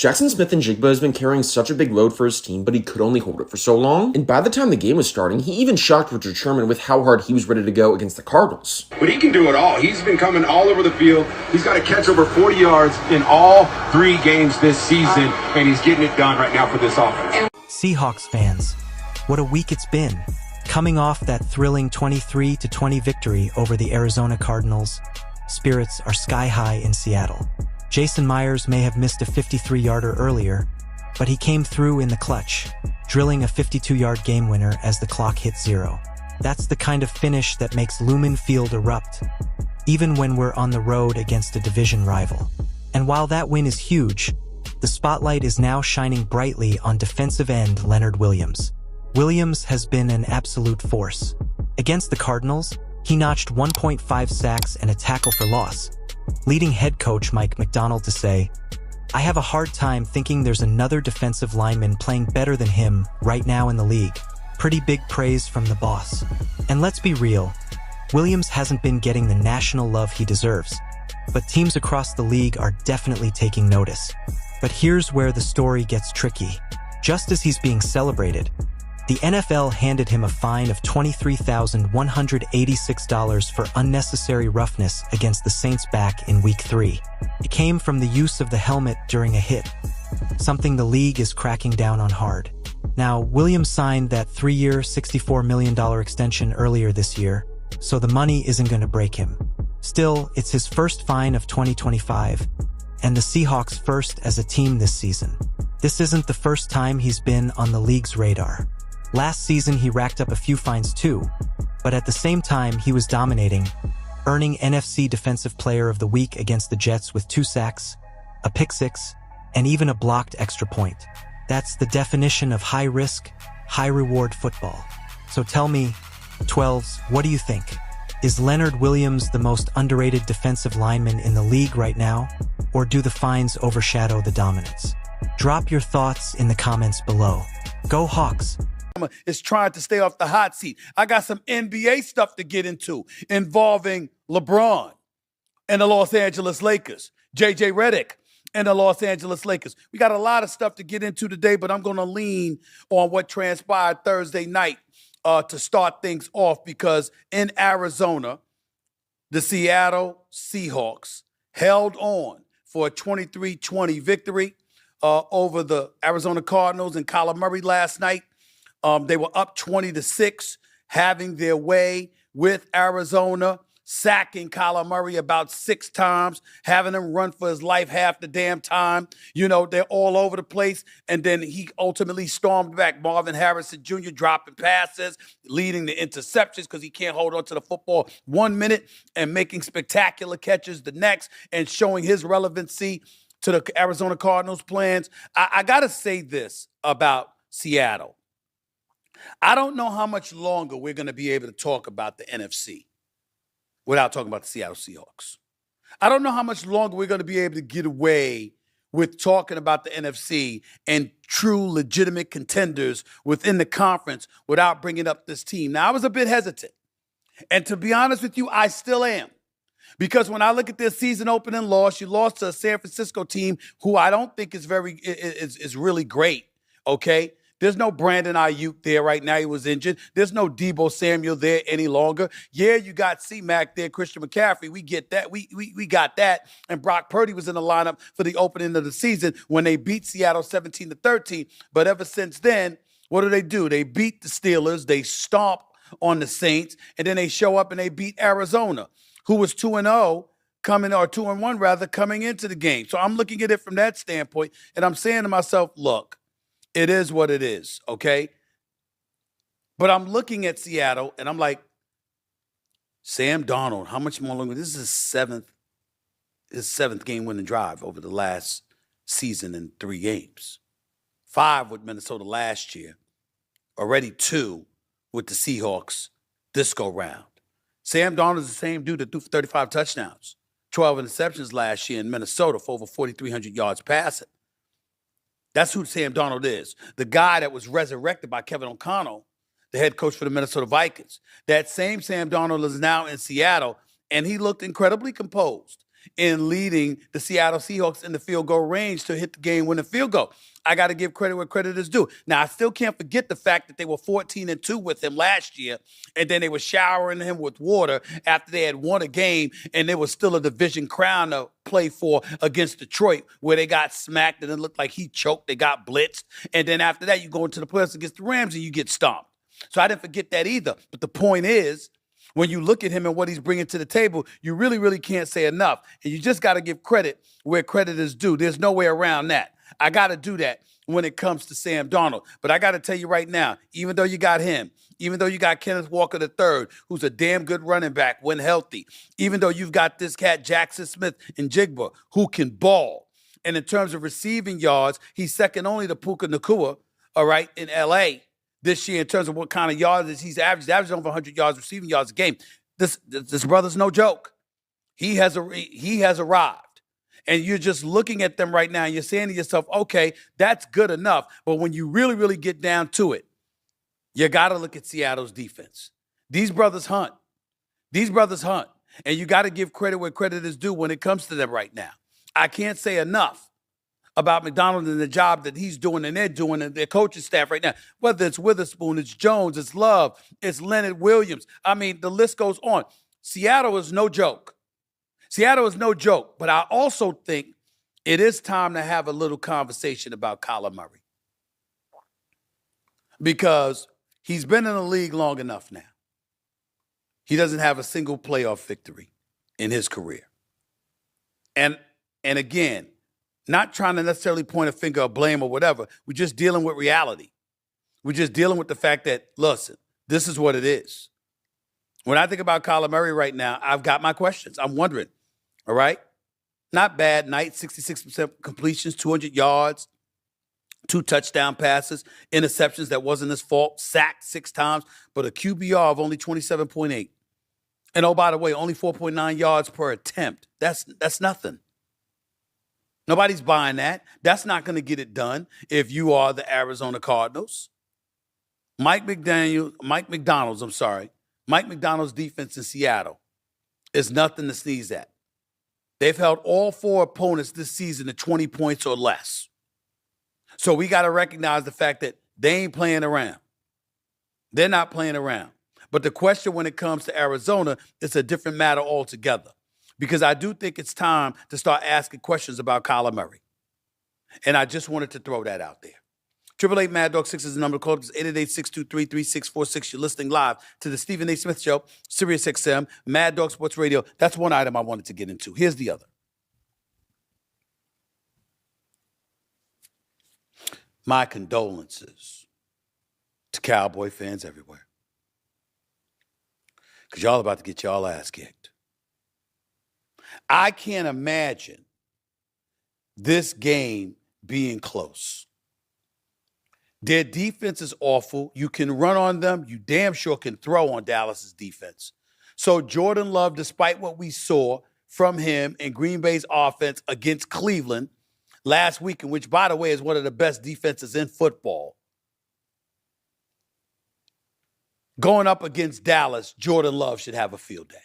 Jackson Smith-Njigba has been carrying such a big load for his team, but he could only hold it for so long, and by the time the game was starting, he even shocked Richard Sherman with how hard he was ready to go against the Cardinals. But he can do it all. He's been coming all over the field. He's got to catch over 40 yards in all 3 games this season, and he's getting it done right now for this offense. Seahawks fans, what a week it's been. Coming off that thrilling 23-20 victory over the Arizona Cardinals, spirits are sky high in Seattle. Jason Myers may have missed a 53-yarder earlier, but he came through in the clutch, drilling a 52-yard game winner as the clock hit 0. That's the kind of finish that makes Lumen Field erupt, even when we're on the road against a division rival. And while that win is huge, the spotlight is now shining brightly on defensive end Leonard Williams. Williams has been an absolute force. Against the Cardinals, he notched 1.5 sacks and a tackle for loss, leading head coach Mike Macdonald to say, "I have a hard time thinking there's another defensive lineman playing better than him right now in the league." Pretty big praise from the boss. And let's be real, Williams hasn't been getting the national love he deserves, but teams across the league are definitely taking notice. But here's where the story gets tricky. Just as he's being celebrated, the NFL handed him a fine of $23,186 for unnecessary roughness against the Saints back in Week 3. It came from the use of the helmet during a hit, something the league is cracking down on hard. Now, Williams signed that 3-year, $64 million extension earlier this year, so the money isn't going to break him. Still, it's his first fine of 2025, and the Seahawks' first as a team this season. This isn't the first time he's been on the league's radar. Last season, he racked up a few fines too, but at the same time, he was dominating, earning NFC Defensive Player of the Week against the Jets with 2 sacks, a pick-6, and even a blocked extra point. That's the definition of high-risk, high-reward football. So tell me, 12s, what do you think? Is Leonard Williams the most underrated defensive lineman in the league right now, or do the fines overshadow the dominance? Drop your thoughts in the comments below. Go Hawks! Is trying to stay off the hot seat. I got some NBA stuff to get into involving LeBron and the Los Angeles Lakers, JJ Redick and the Los Angeles Lakers. We got a lot of stuff to get into today, but I'm going to lean on what transpired Thursday night to start things off, because in Arizona, the Seattle Seahawks held on for a 23-20 victory over the Arizona Cardinals and Kyler Murray last night. They were up 20-6, having their way with Arizona, sacking Kyler Murray about 6 times, having him run for his life half the damn time. You know, they're all over the place. And then he ultimately stormed back. Marvin Harrison Jr. dropping passes, leading the interceptions because he can't hold on to the football 1 minute and making spectacular catches the next, and showing his relevancy to the Arizona Cardinals' plans. I got to say this about Seattle. I don't know how much longer we're going to be able to talk about the NFC without talking about the Seattle Seahawks. I don't know how much longer we're going to be able to get away with talking about the NFC and true legitimate contenders within the conference without bringing up this team. Now, I was a bit hesitant. And to be honest with you, I still am. Because when I look at their season opening loss, you lost to a San Francisco team who I don't think is really great, okay? There's no Brandon Ayuk there right now. He was injured. There's no Deebo Samuel there any longer. Yeah, you got C-Mac there, Christian McCaffrey. We get that. We got that. And Brock Purdy was in the lineup for the opening of the season when they beat Seattle 17-13. But ever since then, what do? They beat the Steelers. They stomp on the Saints. And then they show up and they beat Arizona, who was 2-0 2-1 rather, coming into the game. So I'm looking at it from that standpoint. And I'm saying to myself, look, it is what it is, okay? But I'm looking at Seattle, and I'm like, Sam Darnold, how much more longer? This is his seventh game-winning drive over the last season in 3 games. 5 with Minnesota last year. Already 2 with the Seahawks this go-round. Sam Darnold is the same dude that threw for 35 touchdowns, 12 interceptions last year in Minnesota for over 4,300 yards passing. That's who Sam Darnold is. The guy that was resurrected by Kevin O'Connell, the head coach for the Minnesota Vikings. That same Sam Darnold is now in Seattle, and he looked incredibly composed. in leading the Seattle Seahawks in the field goal range to hit the game-winning field goal. I got to give credit where credit is due. Now, I still can't forget the fact that they were 14-2 with him last year, and then they were showering him with water after they had won a game, and there was still a division crown to play for against Detroit, where they got smacked and it looked like he choked. They got blitzed, and then after that, you go into the playoffs against the Rams and you get stomped. So I didn't forget that either. But the point is, when you look at him and what he's bringing to the table, you really, really can't say enough. And you just got to give credit where credit is due. There's no way around that. I got to do that when it comes to Sam Darnold. But I got to tell you right now, even though you got him, even though you got Kenneth Walker III, who's a damn good running back when healthy, even though you've got this cat Jackson Smith and Jigba, who can ball. And in terms of receiving yards, he's second only to Puka Nacua, all right, in L.A., this year in terms of what kind of yards he's averaged. He's averaging over 100 yards, receiving yards a game. This brother's no joke. He has arrived. And you're just looking at them right now and you're saying to yourself, okay, that's good enough. But when you really, really get down to it, you got to look at Seattle's defense. These brothers hunt. And you got to give credit where credit is due when it comes to them right now. I can't say enough about McDonald and the job that he's doing and they're doing and their coaching staff right now. Whether it's Witherspoon, it's Jones, it's Love, it's Leonard Williams. I mean, the list goes on. Seattle is no joke. But I also think it is time to have a little conversation about Kyler Murray. Because he's been in the league long enough now. He doesn't have a single playoff victory in his career. And again, not trying to necessarily point a finger or blame or whatever. We're just dealing with reality. We're just dealing with the fact that, listen, this is what it is. When I think about Kyler Murray right now, I've got my questions. I'm wondering, all right? Not bad night, 66% completions, 200 yards, 2 touchdown passes, interceptions that wasn't his fault, sacked 6 times, but a QBR of only 27.8. And oh, by the way, only 4.9 yards per attempt. That's nothing. Nobody's buying that. That's not going to get it done if you are the Arizona Cardinals. Mike McDonald's defense in Seattle is nothing to sneeze at. They've held all 4 opponents this season to 20 points or less. So we got to recognize the fact that they ain't playing around. They're not playing around. But the question when it comes to Arizona, it's a different matter altogether. Because I do think it's time to start asking questions about Kyler Murray. And I just wanted to throw that out there. 888 Mad Dog 6 is the number to call. It's 888-623-3646. You're listening live to the Stephen A. Smith Show, Sirius XM, Mad Dog Sports Radio. That's one item I wanted to get into. Here's the other. My condolences to Cowboy fans everywhere. Because y'all about to get y'all ass kicked. I can't imagine this game being close. Their defense is awful. You can run on them. You damn sure can throw on Dallas's defense. So Jordan Love, despite what we saw from him in Green Bay's offense against Cleveland last week, which, by the way, is one of the best defenses in football, going up against Dallas, Jordan Love should have a field day.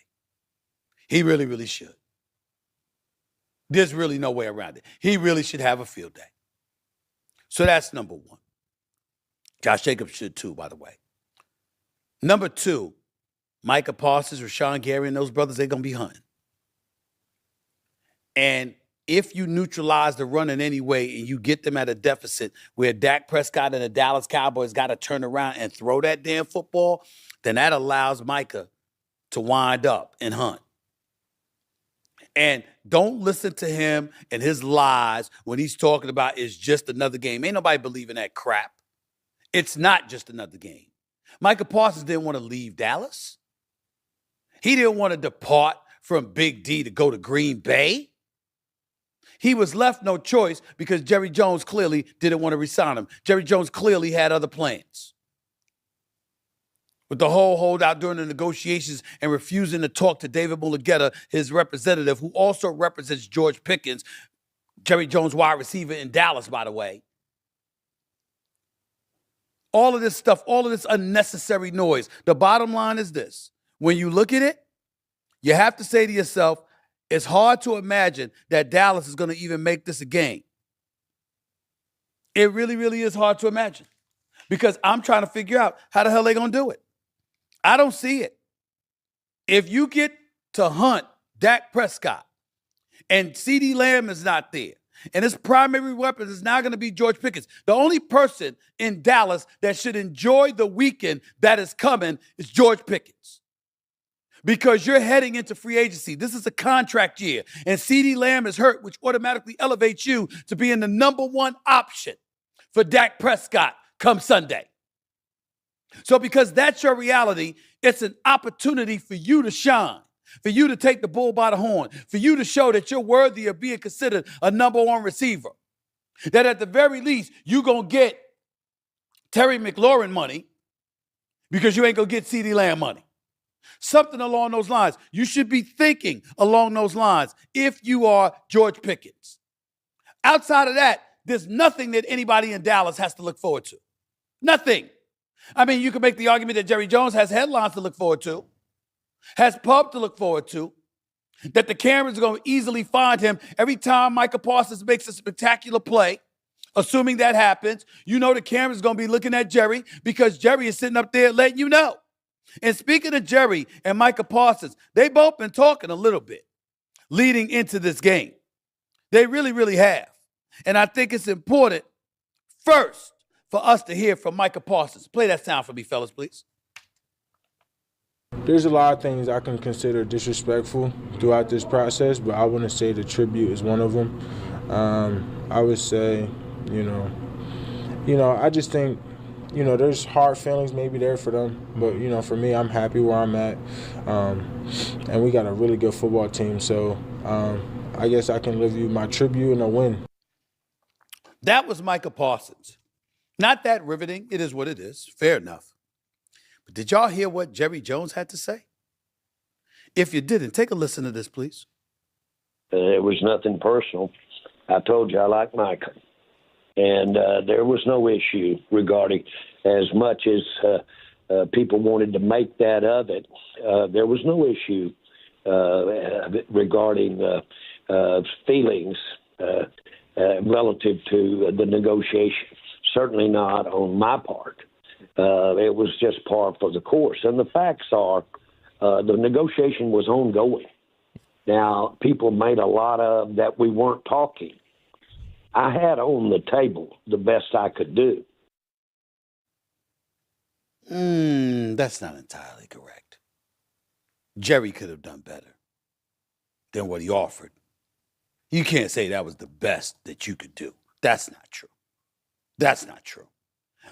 He really, really should. There's really no way around it. He really should have a field day. So that's number one. Josh Jacobs should too, by the way. Number 2, Micah Parsons, Rashawn Gary, and those brothers, they're going to be hunting. And if you neutralize the run in any way and you get them at a deficit where Dak Prescott and the Dallas Cowboys got to turn around and throw that damn football, then that allows Micah to wind up and hunt. And don't listen to him and his lies when he's talking about it's just another game. Ain't nobody believing that crap. It's not just another game. Micah Parsons didn't want to leave Dallas. He didn't want to depart from Big D to go to Green Bay. He was left no choice because Jerry Jones clearly didn't want to resign him. Jerry Jones clearly had other plans. With the whole holdout during the negotiations and refusing to talk to David Mulugeta, his representative, who also represents George Pickens, Jerry Jones wide receiver in Dallas, by the way. All of this stuff, all of this unnecessary noise. The bottom line is this. When you look at it, you have to say to yourself, It's hard to imagine that Dallas is going to even make this a game. It really, really is hard to imagine because I'm trying to figure out how the hell they're going to do it. I don't see it. If you get to hunt Dak Prescott and CeeDee Lamb is not there, and his primary weapon is now going to be George Pickens, the only person in Dallas that should enjoy the weekend that is coming is George Pickens. Because you're heading into free agency. This is a contract year. And CeeDee Lamb is hurt, which automatically elevates you to being the number one option for Dak Prescott come Sunday. So because that's your reality, it's an opportunity for you to shine, for you to take the bull by the horn, for you to show that you're worthy of being considered a number one receiver. That at the very least, you're going to get Terry McLaurin money because you ain't going to get CeeDee Lamb money. Something along those lines. You should be thinking along those lines if you are George Pickens. Outside of that, there's nothing that anybody in Dallas has to look forward to. Nothing. I mean, you can make the argument that Jerry Jones has headlines to look forward to, has pub to look forward to, that the cameras are going to easily find him every time Micah Parsons makes a spectacular play. Assuming that happens, you know the camera's going to be looking at Jerry because Jerry is sitting up there letting you know. And speaking of Jerry and Micah Parsons, they both been talking a little bit leading into this game. They really, really have. And I think it's important first for us to hear from Micah Parsons. Play that sound for me, fellas, please. There's a lot of things I can consider disrespectful throughout this process, but I wouldn't say the tribute is one of them. I would say, I just think, there's hard feelings maybe there for them, but, for me, I'm happy where I'm at, and we got a really good football team, so I guess I can give you my tribute and a win. That was Micah Parsons. Not that riveting. It is what it is. Fair enough. But did y'all hear what Jerry Jones had to say? If you didn't, take a listen to this, please. It was nothing personal. I told you I like Micah. And there was no issue regarding, as much as people wanted to make that of it, there was no issue regarding feelings relative to the negotiation. Certainly not on my part. It was just par for the course. And the facts are the negotiation was ongoing. Now, people made a lot of that we weren't talking. I had on the table the best I could do. That's not entirely correct. Jerry could have done better than what he offered. You can't say that was the best that you could do. That's not true. That's not true.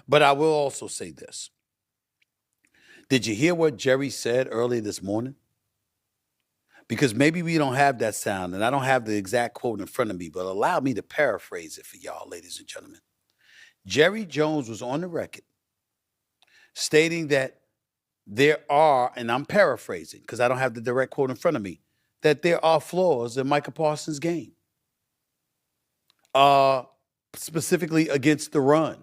But I will also say this. Did you hear what Jerry said early this morning? Because maybe we don't have that sound, and I don't have the exact quote in front of me, but allow me to paraphrase it for y'all, ladies and gentlemen. Jerry Jones was on the record stating that there are, and I'm paraphrasing because I don't have the direct quote in front of me, that there are flaws in Micah Parsons' game, specifically against the run.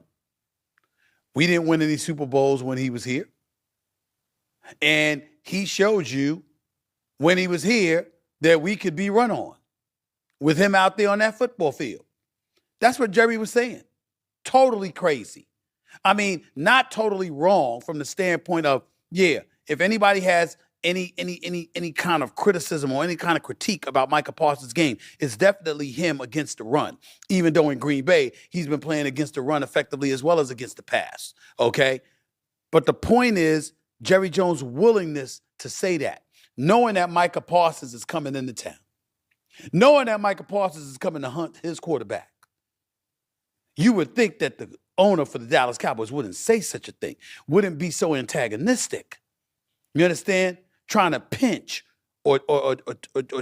We didn't win any Super Bowls when he was here. And he showed you when he was here that we could be run on with him out there on that football field. That's what Jerry was saying. Totally crazy. I mean, not totally wrong from the standpoint of, yeah, if anybody has any kind of criticism or any kind of critique about Micah Parsons' game, it's definitely him against the run. Even though in Green Bay, he's been playing against the run effectively as well as against the pass, okay? But the point is Jerry Jones' willingness to say that, knowing that Micah Parsons is coming into town, knowing that Micah Parsons is coming to hunt his quarterback. You would think that the owner for the Dallas Cowboys wouldn't say such a thing, wouldn't be so antagonistic. You understand? Trying to pinch or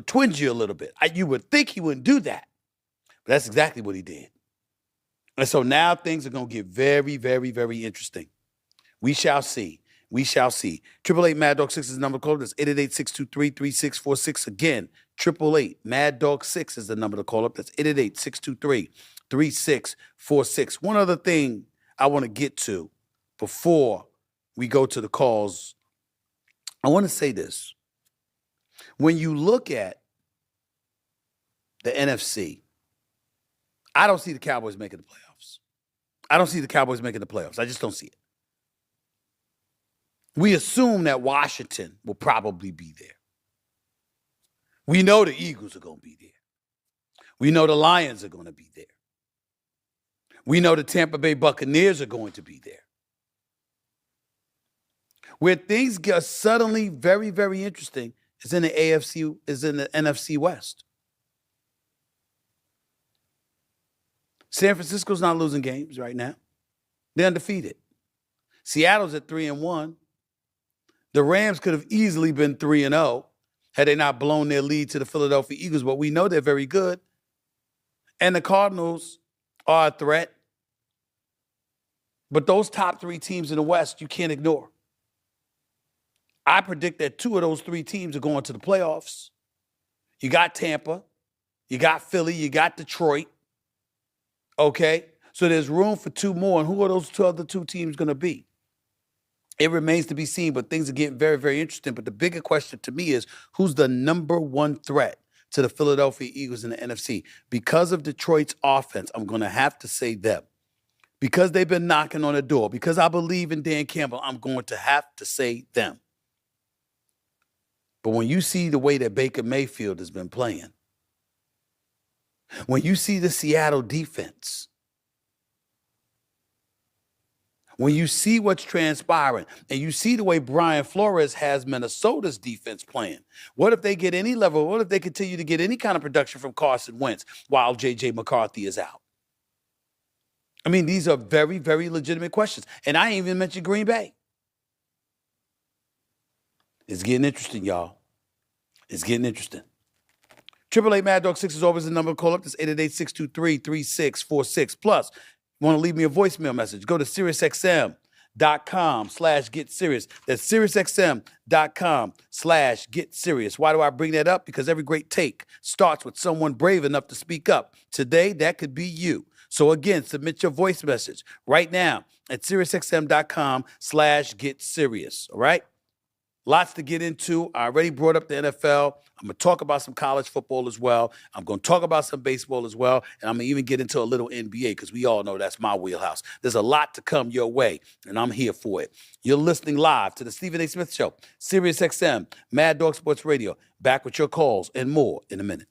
twinge you a little bit. You would think he wouldn't do that. But that's exactly what he did. And so now things are going to get very, very, very interesting. We shall see. We shall see. 888 Mad Dog 6 is the number to call. That's 888-623-3646. Again, 888 Mad Dog 6 is the number to call up. That's 888-623-3646. One other thing I want to get to before we go to the calls, I want to say this. When you look at the NFC. I don't see the Cowboys making the playoffs. I don't see the Cowboys making the playoffs. I just don't see it. We assume that Washington will probably be there. We know the Eagles are going to be there. We know the Lions are going to be there. We know the Tampa Bay Buccaneers are going to be there. Where things get suddenly very, very interesting is in the NFC West. San Francisco's not losing games right now. They're undefeated. Seattle's at 3-1. The Rams could have easily been 3-0 had they not blown their lead to the Philadelphia Eagles, but we know they're very good. And the Cardinals are a threat. But those top three teams in the West, you can't ignore. I predict that 2 of those 3 teams are going to the playoffs. You got Tampa, you got Philly, you got Detroit. Okay? So there's room for 2 more. And who are those other 2 teams going to be? It remains to be seen, but things are getting very, very interesting. But the bigger question to me is, who's the number 1 threat to the Philadelphia Eagles in the NFC? Because of Detroit's offense, I'm going to have to say them. Because they've been knocking on the door, because I believe in Dan Campbell, I'm going to have to say them. But when you see the way that Baker Mayfield has been playing, when you see the Seattle defense, when you see what's transpiring, and you see the way Brian Flores has Minnesota's defense playing, what if they get any level, what if they continue to get any kind of production from Carson Wentz while J.J. McCarthy is out? I mean, these are very, very legitimate questions. And I ain't even mentioned Green Bay. It's getting interesting, y'all. It's getting interesting. 888 Mad Dog 6 is always the number to call up. That's 888-623-3646. Plus, you want to leave me a voicemail message, go to SiriusXM.com/GetSerious. That's SiriusXM.com/GetSerious. Why do I bring that up? Because every great take starts with someone brave enough to speak up. Today, that could be you. So again, submit your voice message right now at SiriusXM.com/GetSerious. All right? Lots to get into. I already brought up the NFL. I'm going to talk about some college football as well. I'm going to talk about some baseball as well. And I'm going to even get into a little NBA because we all know that's my wheelhouse. There's a lot to come your way, and I'm here for it. You're listening live to the Stephen A. Smith Show, SiriusXM, Mad Dog Sports Radio. Back with your calls and more in a minute.